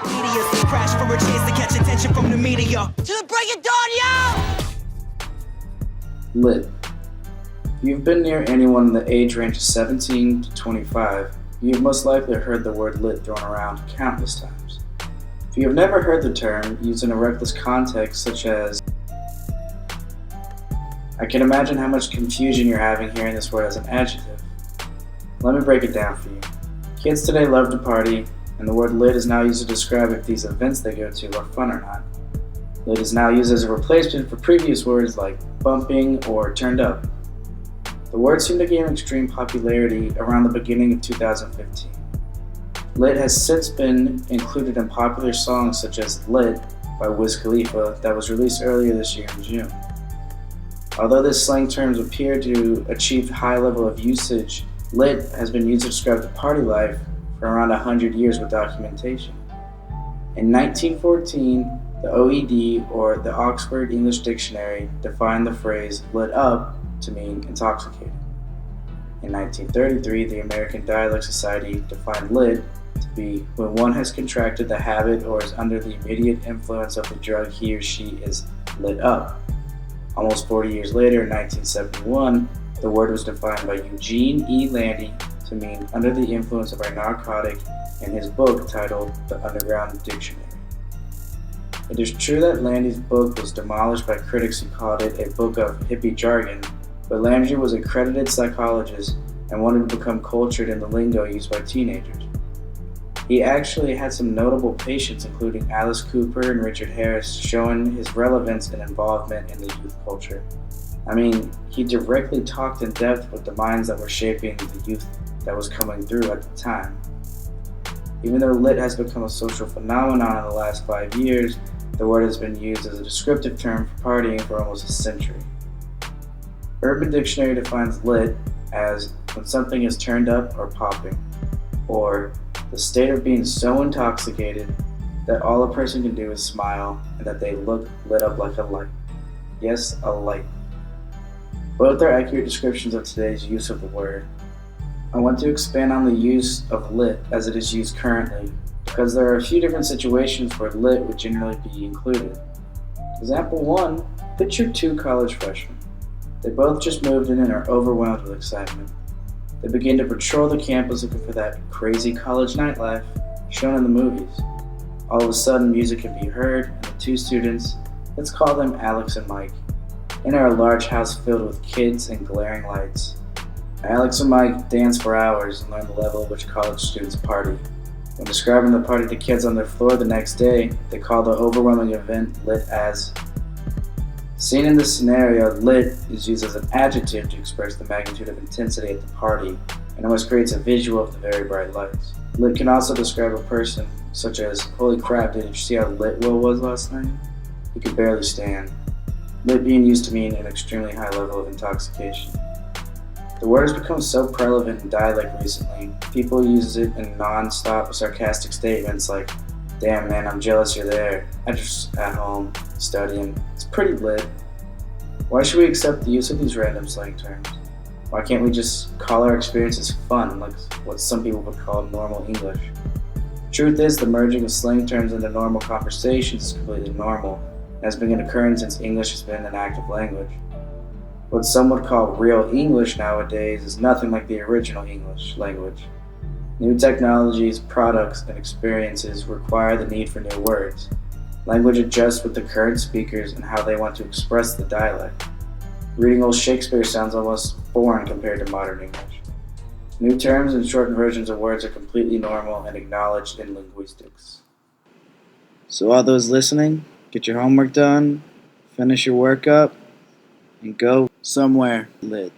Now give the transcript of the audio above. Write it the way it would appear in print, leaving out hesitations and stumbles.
Idiots crash for a chance to catch attention from the media. To the break of dawn, yo! Lit. If you've been near anyone in the age range of 17 to 25, you've most likely heard the word lit thrown around countless times. If you have never heard the term used in a reckless context such as I can imagine how much confusion you're having hearing this word as an adjective. Let me break it down for you. Kids today love to party, and the word lit is now used to describe if these events they go to are fun or not. Lit is now used as a replacement for previous words like bumping or turned up. The word seemed to gain extreme popularity around the beginning of 2015. Lit has since been included in popular songs such as Lit by Wiz Khalifa that was released earlier this year in June. Although this slang term appeared to achieve high level of usage, lit has been used to describe the party life for around 100 years with documentation. In 1914, the OED, or the Oxford English Dictionary, defined the phrase lit up to mean intoxicated. In 1933, the American Dialect Society defined lit to be when one has contracted the habit or is under the immediate influence of the drug he or she is lit up. Almost 40 years later, in 1971, the word was defined by Eugene E. Landy to mean under the influence of a narcotic in his book titled The Underground Dictionary. It is true that Landy's book was demolished by critics who called it a book of hippie jargon, but Landy was a credited psychologist and wanted to become cultured in the lingo used by teenagers. He actually had some notable patients, including Alice Cooper and Richard Harris, showing his relevance and involvement in the youth culture. I mean, he directly talked in depth with the minds that were shaping the youth that was coming through at the time. Even though lit has become a social phenomenon in the last 5 years, the word has been used as a descriptive term for partying for almost a century. Urban Dictionary defines lit as when something is turned up or popping, or the state of being so intoxicated that all a person can do is smile and that they look lit up like a light. Yes, a light. Both are accurate descriptions of today's use of the word. I want to expand on the use of lit as it is used currently, because there are a few different situations where lit would generally be included. Example 1, picture 2 college freshmen. They both just moved in and are overwhelmed with excitement. They begin to patrol the campus looking for that crazy college nightlife shown in the movies. All of a sudden, music can be heard, and the two students, let's call them Alex and Mike, enter a large house filled with kids and glaring lights. Alex and Mike dance for hours and learn the level at which college students party. When describing the party to kids on their floor the next day, they call the overwhelming event lit as. Seen in this scenario, lit is used as an adjective to express the magnitude of intensity at the party and almost creates a visual of the very bright lights. Lit can also describe a person, such as, holy crap, did you see how lit Will was last night? He could barely stand. Lit being used to mean an extremely high level of intoxication. The word has become so prevalent in dialect recently, people use it in non-stop sarcastic statements like, damn man, I'm jealous you're there. I'm just at home, studying. It's pretty lit. Why should we accept the use of these random slang terms? Why can't we just call our experiences fun, like what some people would call normal English? Truth is, the merging of slang terms into normal conversations is completely normal, and has been occurring since English has been an active language. What some would call real English nowadays is nothing like the original English language. New technologies, products, and experiences require the need for new words. Language adjusts with the current speakers and how they want to express the dialect. Reading old Shakespeare sounds almost foreign compared to modern English. New terms and shortened versions of words are completely normal and acknowledged in linguistics. So all those listening, get your homework done, finish your work up, and go somewhere lit.